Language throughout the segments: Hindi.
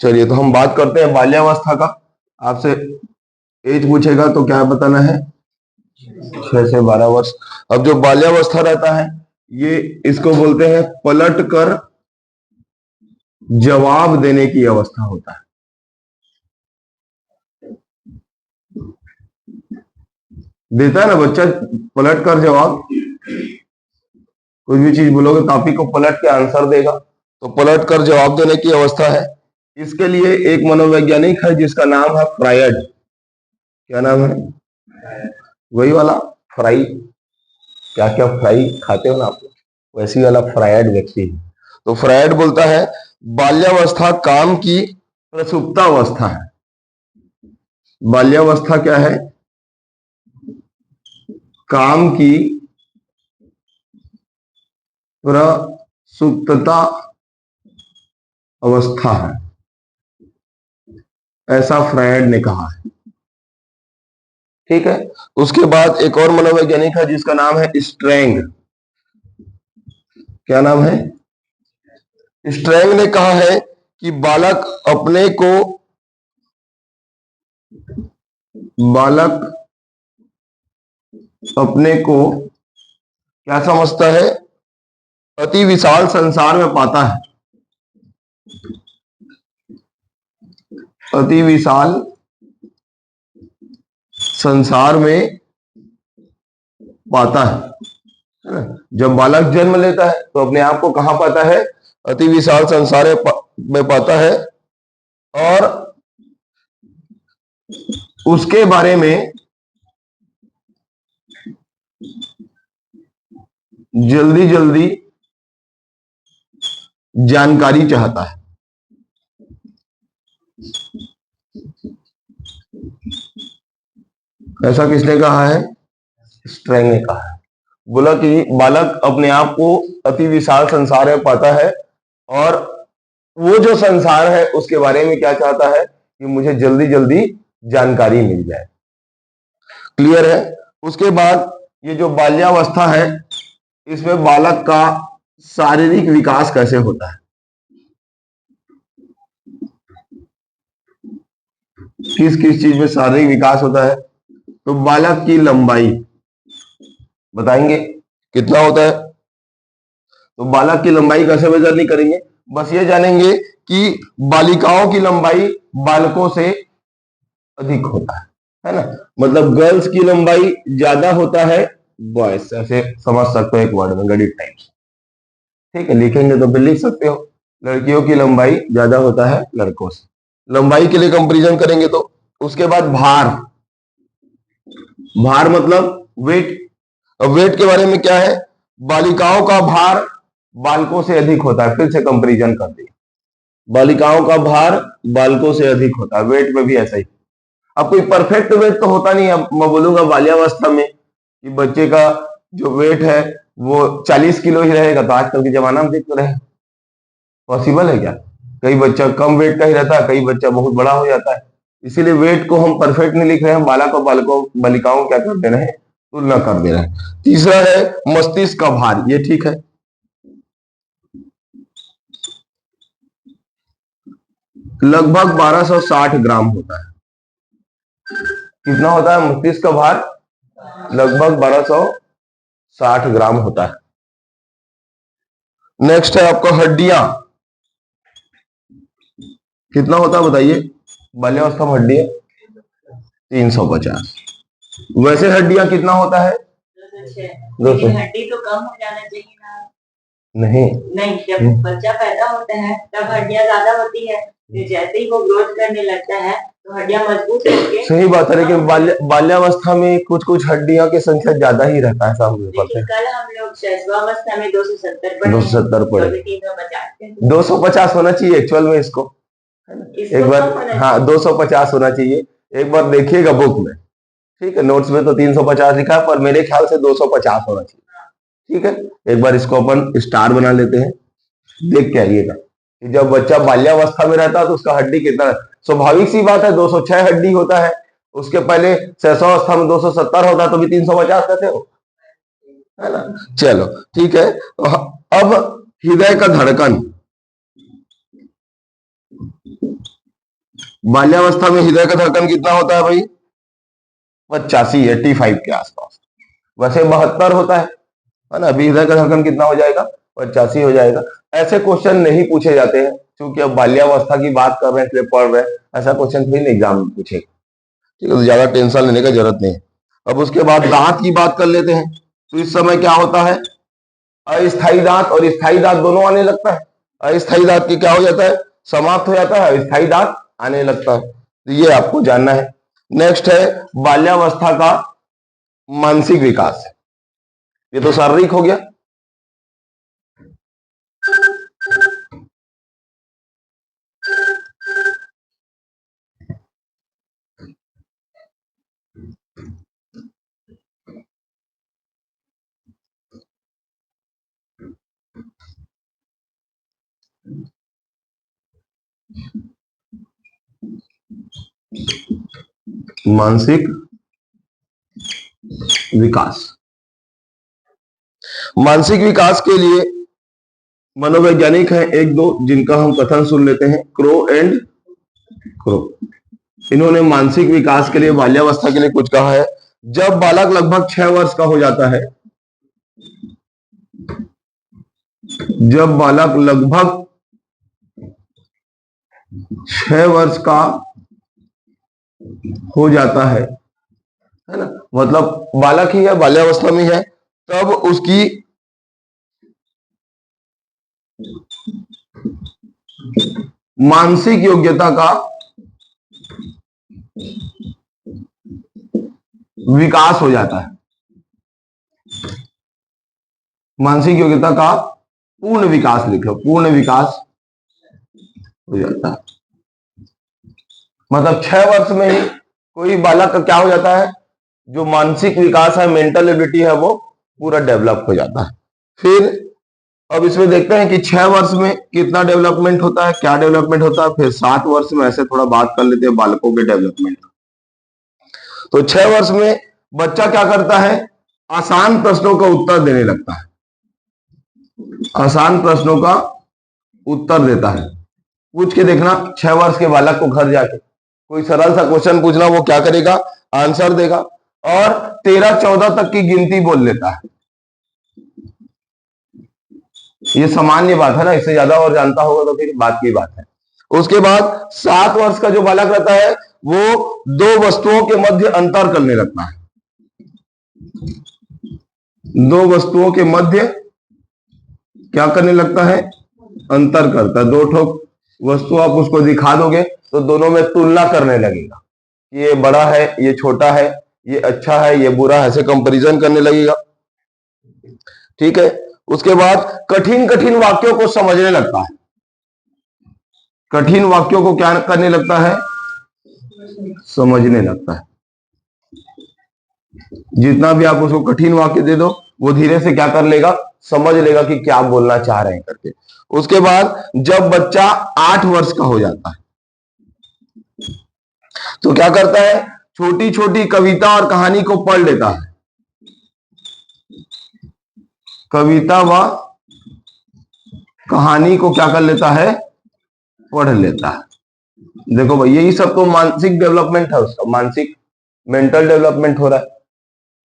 चलिए तो हम बात करते हैं बाल्यावस्था का। आपसे एज पूछेगा तो क्या बताना है? 6 से 12 वर्ष। अब जो बाल्यावस्था रहता है ये इसको बोलते हैं पलट कर जवाब देने की अवस्था होता है। देता है ना बच्चा पलट कर जवाब, कुछ भी चीज बोलोगे कॉपी को पलट के आंसर देगा, तो पलट कर जवाब देने की अवस्था है। इसके लिए एक मनोवैज्ञानिक है जिसका नाम है फ्रायड। क्या नाम है? वही वाला फ्राई, क्या क्या फ्राई खाते हो ना आप, वैसी वाला फ्रायड व्यक्ति है। तो फ्रायड बोलता है बाल्यावस्था काम की प्रसुप्तावस्था है। बाल्यावस्था क्या है? काम की प्रसुप्तता अवस्था है, ऐसा फ्रायड ने कहा है। ठीक है। उसके बाद एक और मनोवैज्ञानिक है जिसका नाम है स्ट्रैंग। क्या नाम है? स्ट्रैंग ने कहा है कि बालक अपने को क्या समझता है? अति विशाल संसार में पाता है। अति विशाल संसार में पाता है। जब बालक जन्म लेता है तो अपने आप को कहां पाता है? अति विशाल संसार में पाता है, और उसके बारे में जल्दी जल्दी जानकारी चाहता है। ऐसा किसने कहा है? स्ट्रैंग ने कहा है। बोला कि बालक अपने आप को अति विशाल संसार में पाता है, और वो जो संसार है उसके बारे में क्या चाहता है कि मुझे जल्दी जल्दी जानकारी मिल जाए। क्लियर है? उसके बाद ये जो बाल्यावस्था है इसमें बालक का शारीरिक विकास कैसे होता है? किस किस चीज में शारीरिक विकास होता है? तो बालक की लंबाई बताएंगे कितना होता है। तो बालक की लंबाई कैसे मेजर नहीं करेंगे, बस ये जानेंगे कि बालिकाओं की लंबाई बालकों से अधिक होता है ना। मतलब गर्ल्स की लंबाई ज्यादा होता है बॉयज, ऐसे समझ सकते हो एक वर्ड में, गणित टाइप्स। ठीक है, लिखेंगे तो फिर लिख सकते हो। लड़कियों की लंबाई ज्यादा होता है लड़कों से, लंबाई के लिए कंपैरिजन करेंगे तो। उसके बाद भार, भार मतलब वेट। अब वेट के बारे में क्या है? बालिकाओं का भार बालकों से अधिक होता है। फिर से कंपैरिजन कर दिए, बालिकाओं का भार बालकों से अधिक होता है। वेट में भी ऐसा ही। अब कोई परफेक्ट वेट तो होता नहीं। अब मैं बोलूंगा बाल्यावस्था में कि बच्चे का जो वेट है वो 40 किलो ही रहेगा, तो आजकल के जमाना में देख तो रहे, पॉसिबल है क्या? कई बच्चा कम वेट का ही रहता है, कई बच्चा बहुत बड़ा हो जाता है। इसीलिए वेट को हम परफेक्ट नहीं लिख रहे हैं, बालक और बालकों बालिकाओं क्या कर दे रहे हैं? तुलना कर दे रहे हैं। तीसरा है मस्तिष्क का भार, ये ठीक है। लगभग 1260 ग्राम होता है। कितना होता है मस्तिष्क का भार? लगभग 1260 ग्राम होता है। नेक्स्ट है आपका हड्डियां, कितना होता है बताइए? बाल्यावस्था में हड्डियां 350। वैसे हड्डियां कितना होता है? 200। हड्डी तो कम हो जाना चाहिए ना? नहीं नहीं, जब बच्चा पैदा होता है तब हड्डियां ज्यादा होती है, जैसे ही वो ग्रोथ करने लगता है तो हड्डियां मजबूत होती। सही बात है, लेकिन बाल्यावस्था में कुछ कुछ हड्डियों की संख्या ज्यादा ही रहता है। कल हम लोग शैशवावस्था में 270 पढ़े। 250 होना चाहिए एक्चुअल में इसको, एक बार। हाँ 250 होना चाहिए, एक बार देखिएगा बुक में। ठीक है, नोट्स में तो 350 लिखा है, पर मेरे ख्याल से 250 होना चाहिए। ठीक है, एक बार इसको अपन स्टार बना लेते हैं, देख के आइएगा कि जब बच्चा बाल्यावस्था में रहता है तो उसका हड्डी कितना है। स्वाभाविक सी बात है 206 हड्डी होता है, उसके पहले शैशवावस्था में 270 होता तो भी 350 कैसे हो, है ना। चलो ठीक है। अब हृदय का धड़कन, बाल्यावस्था में हृदय का धड़कन कितना होता है भाई? 85, 85 के आसपास। वैसे 72 होता है ना। अभी हृदय का धड़कन कितना हो जाएगा? 85 हो जाएगा। ऐसे क्वेश्चन नहीं पूछे जाते हैं क्योंकि अब बाल्यावस्था की बात कर रहे हैं इसलिए पढ़ रहे हैं। ऐसा क्वेश्चन थोड़ी ना एग्जाम में पूछेगा, ठीक है। तो ज्यादा टेंशन लेने की जरूरत नहीं है। अब उसके बाद दांत की बात कर लेते हैं। तो इस समय क्या होता है? अस्थायी दांत और स्थायी दांत दोनों आने लगता है। अस्थायी दांत की क्या हो जाता है? समाप्त हो जाता है। स्थायी दांत आने लगता है। तो ये आपको जानना है। नेक्स्ट है बाल्यावस्था का मानसिक विकास। ये तो शारीरिक हो गया। मानसिक विकास। मानसिक विकास के लिए मनोवैज्ञानिक हैं एक दो जिनका हम कथन सुन लेते हैं, क्रो एंड क्रो। इन्होंने मानसिक विकास के लिए बाल्यावस्था के लिए कुछ कहा है। जब बालक लगभग 6 वर्ष का हो जाता है, जब बालक लगभग 6 वर्ष का हो जाता है ना, मतलब बालक ही है, बाल्यावस्था में है, तब उसकी मानसिक योग्यता का विकास हो जाता है। मानसिक योग्यता का पूर्ण विकास लिखो, पूर्ण विकास हो जाता है। मतलब 6 वर्ष में ही कोई बालक का क्या हो जाता है? जो मानसिक विकास है, मेंटल एबिलिटी है, वो पूरा डेवलप हो जाता है। फिर अब इसमें देखते हैं कि 6 वर्ष में कितना डेवलपमेंट होता है, क्या डेवलपमेंट होता है। फिर 7 वर्ष में ऐसे थोड़ा बात कर लेते हैं बालकों के डेवलपमेंट। तो 6 वर्ष में बच्चा क्या करता है? आसान प्रश्नों का उत्तर देने लगता है। आसान प्रश्नों का उत्तर देता है। पूछ के देखना 6 वर्ष के बालक को घर जाके कोई सरल सा क्वेश्चन पूछना, वो क्या करेगा? आंसर देगा। और 13-14 तक की गिनती बोल लेता है। ये सामान्य बात है ना, इससे ज्यादा और जानता होगा तो फिर बात की बात है। उसके बाद 7 वर्ष का जो बालक रहता है वो 2 वस्तुओं के मध्य अंतर करने लगता है। 2 वस्तुओं के मध्य क्या करने लगता है? अंतर करता है। 2 ठोक वस्तु आप उसको दिखा दोगे तो दोनों में तुलना करने लगेगा। ये बड़ा है, ये छोटा है, ये अच्छा है, ये बुरा है, ऐसे कंपैरिजन करने लगेगा, ठीक है। उसके बाद कठिन कठिन वाक्यों को समझने लगता है। कठिन वाक्यों को क्या करने लगता है? समझने लगता है। जितना भी आप उसको कठिन वाक्य दे दो वो धीरे से क्या कर लेगा? समझ लेगा कि क्या बोलना चाह रहे हैं करके। उसके बाद जब बच्चा 8 वर्ष का हो जाता है तो क्या करता है? छोटी छोटी कविता और कहानी को पढ़ लेता है। कविता व कहानी को क्या कर लेता है? पढ़ लेता है। देखो भाई, यही सब तो मानसिक डेवलपमेंट है उसका, मानसिक मेंटल डेवलपमेंट हो रहा है,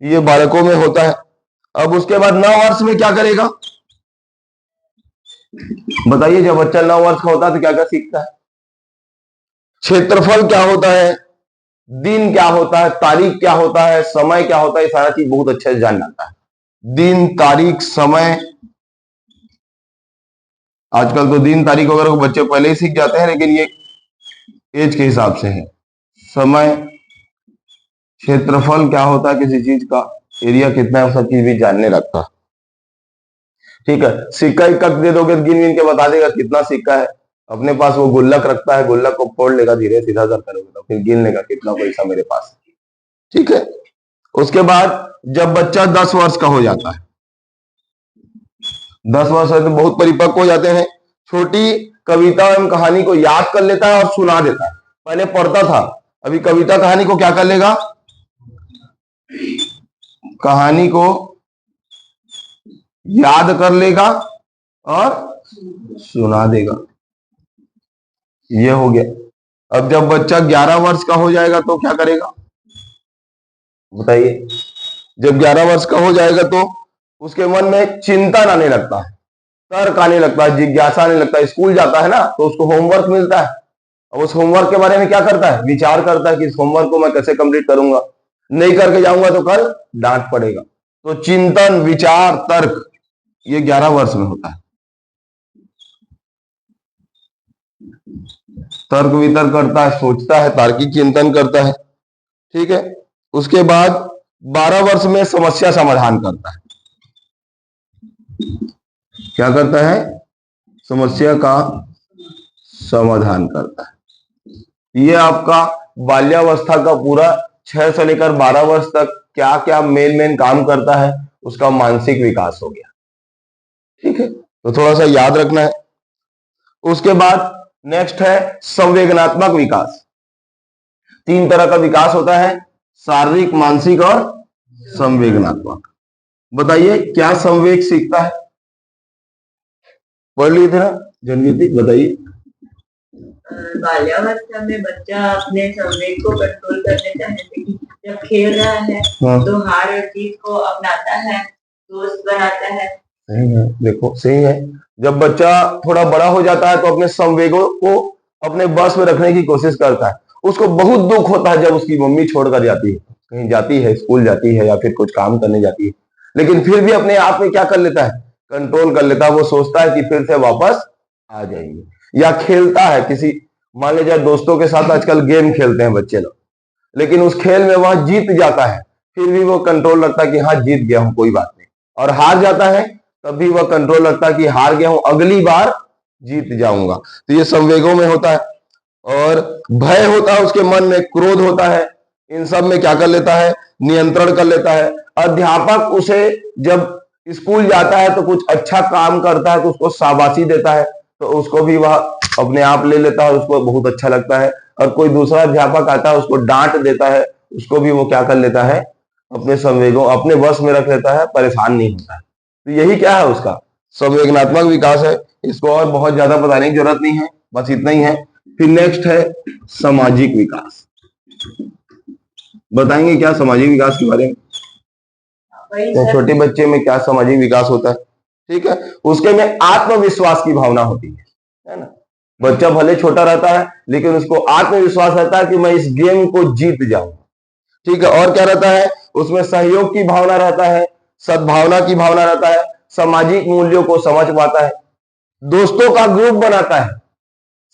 ये बालकों में होता है। अब उसके बाद 9 वर्ष में क्या करेगा? बताइए, जब बच्चा 9 वर्ष का होता है तो क्या क्या सीखता है? क्षेत्रफल क्या होता है, दिन क्या होता है, तारीख क्या होता है, समय क्या होता है, ये सारा चीज बहुत अच्छे से जान जाता है। दिन, तारीख, समय। आजकल तो दिन तारीख वगैरह को बच्चे पहले ही सीख जाते हैं, लेकिन ये एज के हिसाब से है। समय, क्षेत्रफल क्या होता है किसी चीज का, एरिया कितना है, सब चीज भी जानने लगता है, ठीक है। सिक्का इक्का दे दोगे तो गिन गिन के बता देगा कितना सिक्का है। अपने पास वो गुल्लक रखता है, गुल्लक को फोड़ लेगा, धीरे सीधा सर करोगे तो फिर गिन लेगा कितना पैसा मेरे पास, ठीक है। उसके बाद जब बच्चा 10 वर्ष का हो जाता है, 10 वर्ष तो बहुत परिपक्व हो जाते हैं, छोटी कविता एवं कहानी को याद कर लेता है और सुना देता है। पहले पढ़ता था, अभी कविता कहानी को क्या कर लेगा? कहानी को याद कर लेगा और सुना देगा। ये हो गया। अब जब बच्चा 11 वर्ष का हो जाएगा तो क्या करेगा बताइए? जब 11 वर्ष का हो जाएगा तो उसके मन में चिंतन आने लगता है, तर्क आने लगता है, जिज्ञासा आने लगता है। स्कूल जाता है ना तो उसको होमवर्क मिलता है, और उस होमवर्क के बारे में क्या करता है? विचार करता है कि इस होमवर्क को मैं कैसे कंप्लीट करूंगा, नहीं करके जाऊंगा तो कल डांट पड़ेगा। तो चिंतन, विचार, तर्क, ये 11 वर्ष में होता है। तर्क वितर्क करता है, सोचता है, तार्किक चिंतन करता है। ठीक है। उसके बाद 12 वर्ष में समस्या समाधान करता है। क्या करता है? समस्या का समाधान करता है। ये आपका बाल्यावस्था का पूरा 6 से लेकर 12 वर्ष तक क्या क्या मेन काम करता है, उसका मानसिक विकास हो गया। ठीक है, तो थोड़ा सा याद रखना है। उसके बाद नेक्स्ट है संवेदनात्मक विकास। 3 तरह का विकास होता है, शारीरिक, मानसिक और संवेदनात्मक। बताइए क्या संवेग सीखता है? पढ़ लिए थे ना जनवीति, बताइए। बाल्यावस्था में बच्चा अपने संवेग को कंट्रोल करने चाहते हैं। जब खेल रहा है तो हार और जीत को अपनाता है, दोस्त बनाता है। सही है, देखो सही है। जब बच्चा थोड़ा बड़ा हो जाता है तो अपने संवेगों को अपने बस में रखने की कोशिश करता है। उसको बहुत दुख होता है जब उसकी मम्मी छोड़कर जाती है, कहीं जाती है, स्कूल जाती है या फिर कुछ काम करने जाती है, लेकिन फिर भी अपने आप में क्या कर लेता है? कंट्रोल कर लेता है। वो सोचता है कि फिर से वापस आ जाएंगे। या खेलता है किसी, मान लीजिए दोस्तों के साथ आजकल गेम खेलते हैं बच्चे लोग, लेकिन उस खेल में वह जीत जाता है, फिर भी वो कंट्रोल रखता है कि हाँ जीत गया हूं, कोई बात नहीं। और हार जाता है तब भी वह कंट्रोल रखता है कि हार गया हूं, अगली बार जीत जाऊंगा। तो ये संवेगों में होता है। और भय होता है उसके मन में, क्रोध होता है, इन सब में क्या कर लेता है? नियंत्रण कर लेता है। अध्यापक उसे जब स्कूल जाता है तो कुछ अच्छा काम करता है तो उसको शाबाशी देता है, तो उसको भी वह अपने आप ले लेता है, उसको बहुत अच्छा लगता है। और कोई दूसरा अध्यापक आता है उसको डांट देता है, उसको भी वो क्या कर लेता है? अपने संवेगों, अपने वश में रख लेता है, परेशान नहीं होता है। तो यही क्या है? उसका संवेदनात्मक विकास है। इसको और बहुत ज्यादा बताने की जरूरत नहीं है, बस इतना ही है। फिर नेक्स्ट है सामाजिक विकास। बताएंगे क्या सामाजिक विकास के बारे में? तो छोटे बच्चे में क्या सामाजिक विकास होता है? ठीक है, उसके में आत्मविश्वास की भावना होती है ना। बच्चा भले छोटा रहता है लेकिन उसको आत्मविश्वास रहता है कि मैं इस गेम को जीत जाऊंगा। ठीक है, और क्या रहता है? उसमें सहयोग की भावना रहता है, सद्भावना की भावना रहता है, सामाजिक मूल्यों को समझ पाता है, दोस्तों का ग्रुप बनाता है,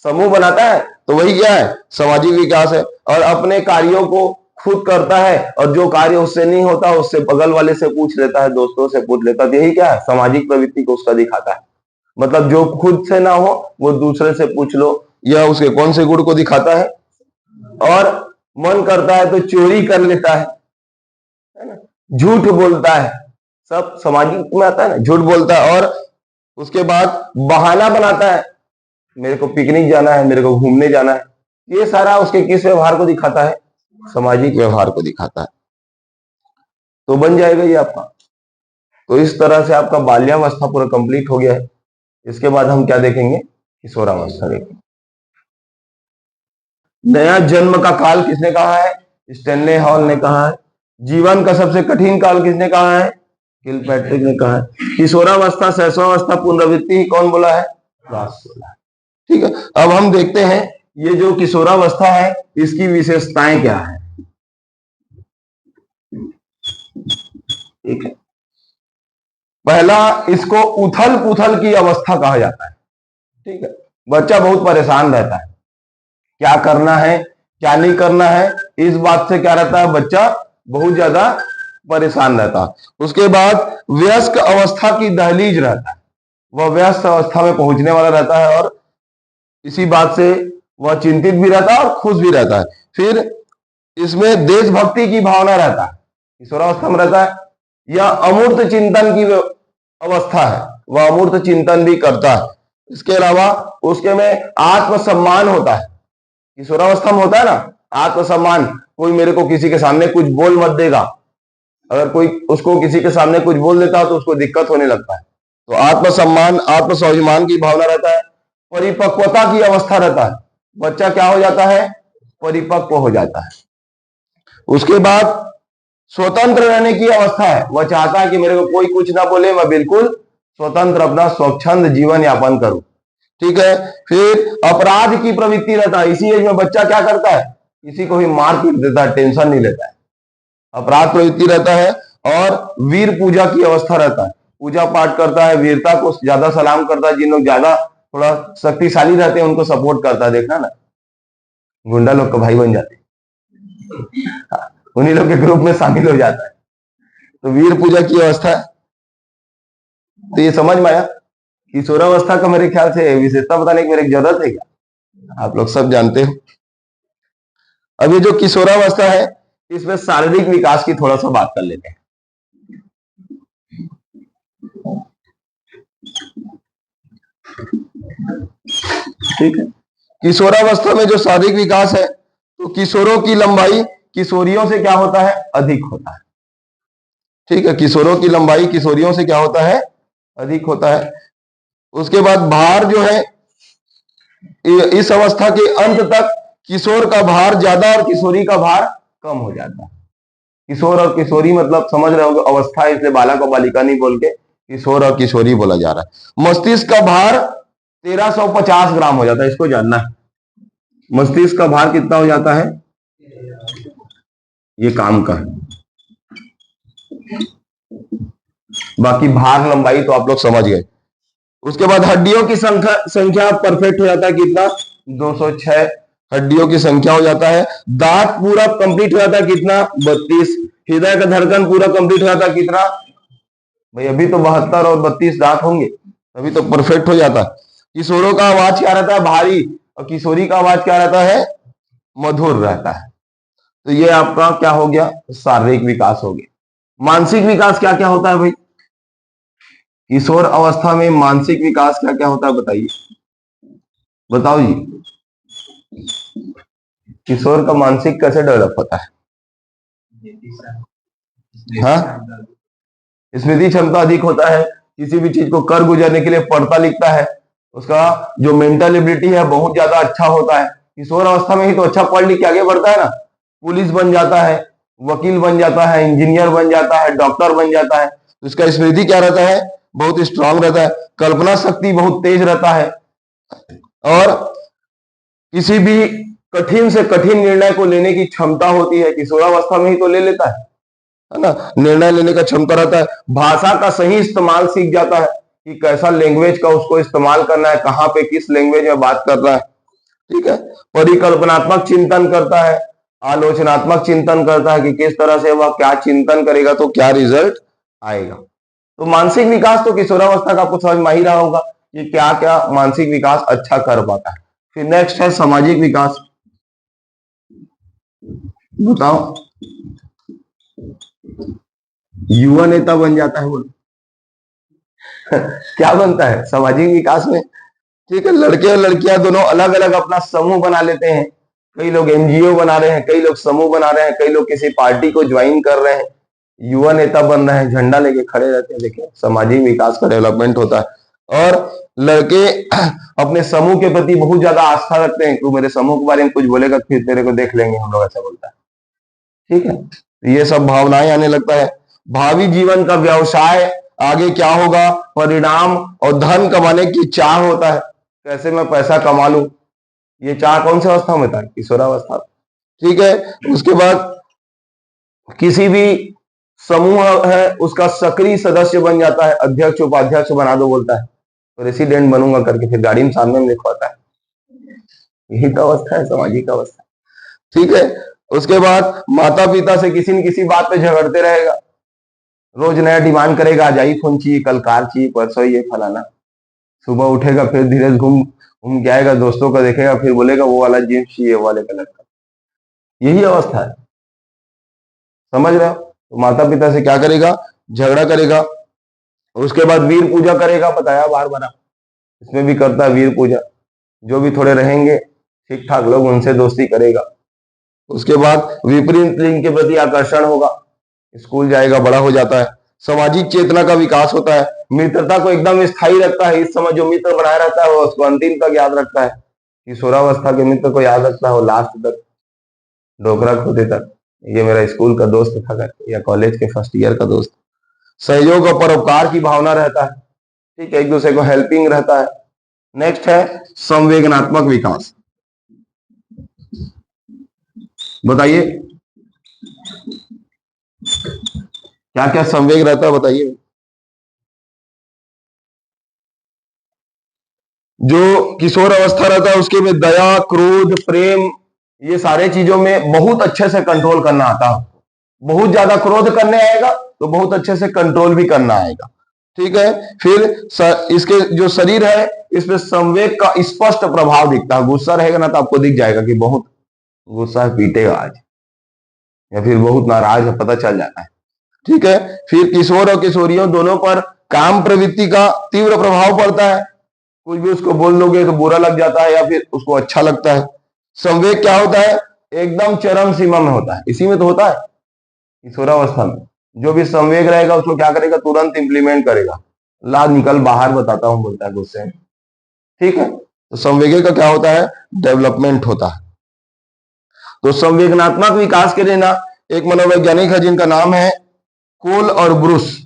समूह बनाता है। तो वही क्या है? सामाजिक विकास है। और अपने कार्यों को खुद करता है, और जो कार्य उससे नहीं होता उससे बगल वाले से पूछ लेता है, दोस्तों से पूछ लेता है। यही क्या है? सामाजिक प्रवृत्ति को उसका दिखाता है। मतलब जो खुद से ना हो वो दूसरे से पूछ लो, यह उसके कौन से गुण को दिखाता है? और मन करता है तो चोरी कर लेता है ना, झूठ बोलता है, सब सामाजिक में आता है ना, झूठ बोलता है। और उसके बाद बहाना बनाता है, मेरे को पिकनिक जाना है, मेरे को घूमने जाना है। ये सारा उसके किस व्यवहार को दिखाता है? सामाजिक व्यवहार को दिखाता है। तो बन जाएगा ये आपका। तो इस तरह से आपका बाल्यावस्था पूरा कंप्लीट हो गया है। इसके बाद हम क्या देखेंगे? किशोरावस्था देखेंगे। नया जन्म का काल किसने कहा है? स्टैनले हॉल ने कहा है। जीवन का सबसे कठिन काल किसने कहा है? किलपैट्रिक ने कहा है। किशोरावस्था, शैशवावस्था, पुनरावृत्ति कौन बोला है? रॉस बोला है। ठीक है, अब हम देखते हैं ये जो किशोरावस्था है इसकी विशेषताएं क्या है। ठीक है, पहला, इसको उथल पुथल की अवस्था कहा जाता है। ठीक है, बच्चा बहुत परेशान रहता है, क्या करना है क्या नहीं करना है, इस बात से क्या रहता है? बच्चा बहुत ज्यादा परेशान रहता है। उसके बाद वयस्क अवस्था की दहलीज रहता है, वह वयस्क अवस्था में पहुंचने वाला रहता है, और इसी बात से वह चिंतित भी रहता है और खुश भी रहता है। फिर इसमें देशभक्ति की भावना रहता है, किशोरावस्था में रहता है। यह अमूर्त चिंतन की अवस्था है, वह अमूर्त चिंतन भी करता है। इसके अलावा उसके में आत्मसम्मान होता है, किशोरावस्था में होता है ना आत्मसम्मान। कोई मेरे को किसी के सामने कुछ बोल मत देगा, अगर कोई उसको किसी के सामने कुछ बोल देता है तो उसको दिक्कत होने लगता है। तो आत्मसम्मान, आत्मस्वाभिमान की भावना रहता है। परिपक्वता की अवस्था रहता है, बच्चा क्या हो जाता है, परिपक्व हो जाता है। उसके बाद स्वतंत्र रहने की अवस्था है, वह चाहता है कि मेरे को कोई कुछ ना बोले, मैं बिल्कुल स्वतंत्र अपना स्वच्छंद जीवन यापन करूं। ठीक है। फिर अपराध की प्रवृत्ति रहता है, इसी एज में बच्चा क्या करता है, किसी को भी मार पीट देता है, टेंशन नहीं लेता है, अपराध प्रवृत्ति रहता है। और वीर पूजा की अवस्था रहता है, पूजा पाठ करता है, वीरता को ज्यादा सलाम करता है, जिन लोग ज्यादा थोड़ा शक्तिशाली रहते हैं उनको सपोर्ट करता है, देखना ना, गुंडा लोग का भाई बन जाते हैं, उन्हीं लोग के ग्रुप में शामिल हो जाता है। तो वीर पूजा की अवस्था है। तो ये समझ में आया, किशोरावस्था का मेरे ख्याल से विशेषता बताने की मेरी जरूरत है क्या, आप लोग सब जानते हो। अब ये जो किशोरावस्था है, इसमें शारीरिक विकास की थोड़ा सा बात कर लेते हैं। ठीक है। किशोरावस्था में जो शारीरिक विकास है, तो किशोरों की लंबाई किशोरियों से क्या होता है, अधिक होता है। ठीक है, किशोरों की लंबाई किशोरियों से क्या होता है, अधिक होता है। उसके बाद भार जो है, इस अवस्था के अंत तक किशोर का भार ज्यादा और किशोरी का भार कम हो जाता है। किशोर और किशोरी मतलब समझ रहे होंगे, अवस्था है, इसलिए बालक और बालिका नहीं बोल के किशोर और किशोरी बोला जा रहा है। मस्तिष्क का भार 1350 ग्राम हो जाता है, इसको जानना है। मस्तिष्क का भार कितना हो जाता है, ये काम का है, बाकी भार लंबाई तो आप लोग समझ गए। उसके बाद हड्डियों की संख्या परफेक्ट हो जाता है, कितना, 206 हड्डियों की संख्या हो जाता है। दांत पूरा कंप्लीट हो जाता है, कितना, 32। हृदय का धड़कन पूरा कंप्लीट हो जाता है, कितना भाई, अभी तो 72 और 32 दांत होंगे, अभी तो परफेक्ट हो जाता है। किशोरों का आवाज क्या रहता है, भारी, और किशोरी का आवाज क्या रहता है, मधुर रहता है। तो ये आपका क्या हो गया, शारीरिक विकास हो गया। मानसिक विकास क्या क्या होता है भाई, किशोर अवस्था में मानसिक विकास क्या क्या होता है, बताइए, बताओ जी, किशोर का मानसिक कैसे डेवलप होता है। हाँ, स्मृति क्षमता अधिक होता है, किसी भी चीज को कर गुजरने के लिए पढ़ता लिखता है, उसका जो मेंटल एबिलिटी है बहुत ज्यादा अच्छा होता है। किशोर अवस्था में ही तो अच्छा पढ़ लिख के आगे बढ़ता है ना, पुलिस बन जाता है, वकील बन जाता है, इंजीनियर बन जाता है, डॉक्टर बन जाता है। तो इसका स्मृति क्या रहता है, बहुत स्ट्रांग रहता है, कल्पना शक्ति बहुत तेज रहता है, और किसी भी कठिन से कठिन निर्णय को लेने की क्षमता होती है, किशोरावस्था में ही तो ले लेता है ना, निर्णय लेने का क्षमता रहता है। भाषा का सही इस्तेमाल सीख जाता है कि कैसा लैंग्वेज का उसको इस्तेमाल करना है, कहाँ पे किस लैंग्वेज में बात करना है। ठीक है। परिकल्पनात्मक चिंतन करता है, आलोचनात्मक चिंतन करता है कि किस तरह से वह क्या चिंतन करेगा तो क्या रिजल्ट आएगा। तो मानसिक विकास तो किशोरावस्था का कुछ समझ में ही रहा होगा कि क्या क्या मानसिक विकास अच्छा कर पाता है। फिर नेक्स्ट है सामाजिक विकास, बताओ, युवा नेता बन जाता है बोलो क्या बनता है सामाजिक विकास में। ठीक है, लड़के और लड़कियां दोनों अलग अलग अपना समूह बना लेते हैं, कई लोग एनजीओ बना रहे हैं, कई लोग समूह बना रहे हैं, कई लोग किसी पार्टी को ज्वाइन कर रहे हैं, युवा नेता बन रहे हैं, झंडा लेके खड़े रहते हैं। देखिए, सामाजिक विकास का डेवलपमेंट होता है। और लड़के अपने समूह के प्रति बहुत ज्यादा आस्था रखते हैं, तू मेरे समूह के बारे में कुछ बोलेगा फिर तेरे को देख लेंगे हम लोग, ऐसा बोलता है। ठीक है, ये सब भावनाएं आने लगता है। भावी जीवन का व्यवसाय, आगे क्या होगा, परिणाम और धन कमाने की चाह होता है, कैसे मैं पैसा कमा लूं, ये चाह कौन सी अवस्था में था, किशोरावस्था। ठीक है। उसके बाद किसी भी समूह है उसका सक्रिय सदस्य बन जाता है, अध्यक्ष उपाध्यक्ष बना दो बोलता है, प्रेसिडेंट बनूंगा करके फिर गाड़ी में सामने में लिखवाता है। यही तो अवस्था है सामाजिक अवस्था। ठीक है। उसके बाद माता पिता से किसी न किसी बात पे झगड़ते रहेगा, रोज नया डिमांड करेगा, आज आईफोन चाहिए, कल कार चाहिए, परसों ये फलाना। सुबह उठेगा फिर धीरे घूम घूम के आएगा, दोस्तों का देखेगा, फिर बोलेगा वो वाला जींस चाहिए, वो वाले कलर का। यही अवस्था है, समझ रहे हो। तो माता पिता से क्या करेगा, झगड़ा करेगा। उसके बाद वीर पूजा करेगा, बताया बार बार, इसमें भी करता है वीर पूजा, जो भी थोड़े रहेंगे ठीक ठाक लोग उनसे दोस्ती करेगा। उसके बाद विपरीत लिंग के प्रति आकर्षण होगा, स्कूल जाएगा, बड़ा हो जाता है। सामाजिक चेतना का विकास होता है, मित्रता को एकदम स्थायी रखता है, इस समय जो मित्र बनाया रहता है वो उसको अंतिम तक याद रखता है। किशोरावस्था के मित्र को याद रखता है वो लास्ट तक डोकरा खोदे तक, ये मेरा स्कूल का दोस्त था करके, या कॉलेज के फर्स्ट ईयर का दोस्त। सहयोग और परोपकार की भावना रहता है, ठीक है, एक दूसरे को हेल्पिंग रहता है। नेक्स्ट है संवेदनात्मक विकास। बताइए क्या क्या संवेग रहता है, बताइए। जो किशोर अवस्था रहता है उसके में दया, क्रोध, प्रेम, ये सारे चीजों में बहुत अच्छे से कंट्रोल करना आता है। बहुत ज्यादा क्रोध करने आएगा तो बहुत अच्छे से कंट्रोल भी करना आएगा, ठीक है। फिर इसके जो शरीर है इसमें संवेग का स्पष्ट प्रभाव दिखता है। गुस्सा रहेगा ना तो आपको दिख जाएगा कि बहुत गुस्सा है, पीटेगा आज, या फिर बहुत नाराज है, पता चल जाता है, ठीक है। फिर किशोर और किशोरियों दोनों पर काम प्रवृत्ति का तीव्र प्रभाव पड़ता है। कुछ भी उसको बोल दोगे तो बुरा लग जाता है या फिर उसको अच्छा लगता है। संवेग क्या होता है, एकदम चरम सीमा में होता है, इसी में तो होता है किशोरावस्था में। जो भी संवेग रहेगा उसको क्या करेगा, तुरंत इंप्लीमेंट करेगा, ला निकल बाहर बताता हूं बोलता है गुस्से में, ठीक है। तो संवेग का क्या होता है, डेवलपमेंट होता है। तो संवेदनात्मक विकास के लिए ना एक मनोवैज्ञानिक है जिनका नाम है कोल और ब्रूस,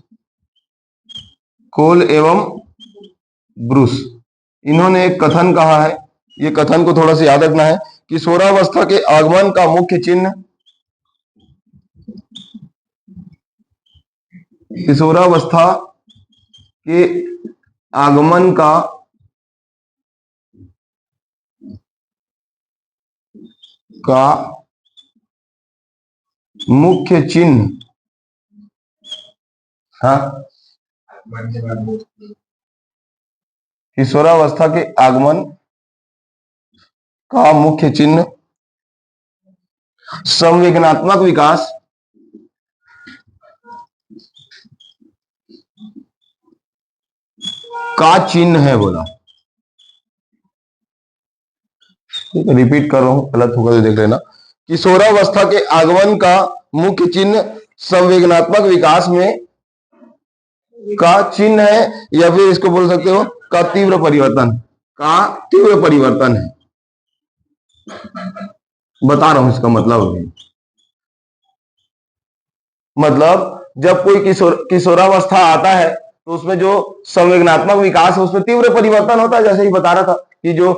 कोल एवं ब्रूस। इन्होंने एक कथन कहा है, ये कथन को थोड़ा सा याद रखना है। किशोरावस्था के आगमन का मुख्य चिन्ह, किशोरावस्था के आगमन का मुख्य चिन्ह, हाँ, किशोरावस्था के आगमन का मुख्य चिन्ह संवेदनात्मक विकास का चिन्ह है बोला। रिपीट कर रहा हूं, गलत होगा तो देख लेना। किशोरावस्था के आगमन का मुख्य चिन्ह संवेदनात्मक विकास में का चिन्ह है, या फिर इसको बोल सकते हो का तीव्र परिवर्तन, का तीव्र परिवर्तन है। बता रहा हूं इसका मतलब अभी। मतलब जब कोई किशोरावस्था आता है तो उसमें जो संवेदनात्मक विकास है उसमें तीव्र परिवर्तन होता है। जैसे ही बता रहा था कि जो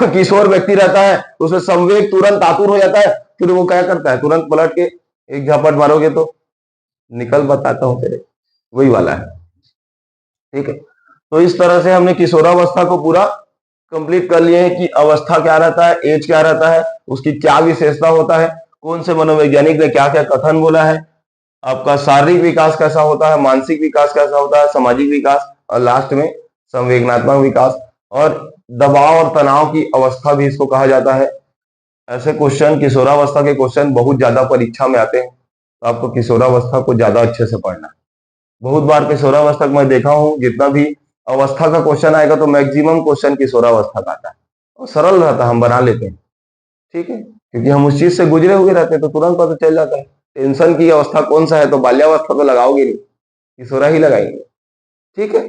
किशोर व्यक्ति रहता है तो उसमें संवेग तुरंत आतुर हो जाता है, फिर वो क्या करता है, तुरंत पलट के एक झपट मारोगे तो निकल, बताता हूं तेरे, वही वाला है, ठीक है। तो इस तरह से हमने किशोरावस्था को पूरा कंप्लीट कर लिए हैं कि अवस्था क्या रहता है, एज क्या रहता है, उसकी क्या विशेषता होता है, कौन से मनोवैज्ञानिक ने क्या क्या कथन बोला है, आपका शारीरिक विकास कैसा होता है, मानसिक विकास कैसा होता है, सामाजिक विकास, और लास्ट में संवेदनात्मक विकास। और दबाव और तनाव की अवस्था भी इसको कहा जाता है। ऐसे क्वेश्चन, किशोरावस्था के क्वेश्चन बहुत ज्यादा परीक्षा में आते हैं, तो आपको किशोरावस्था को ज्यादा अच्छे से पढ़ना है। बहुत बार किशोरावस्था मैं देखा हूं, जितना भी अवस्था का क्वेश्चन आएगा तो मैक्सिमम क्वेश्चन किशोरावस्था का आता है, और सरल रहता है, हम बना लेते हैं, ठीक है, क्योंकि हम उस चीज से गुजरे हुए रहते हैं तो तुरंत पता चल जाता है। टेंशन की अवस्था कौन सा है, तो बाल्यावस्था तो लगाओगे नहीं, किशोरा ही लगाएंगे, ठीक है।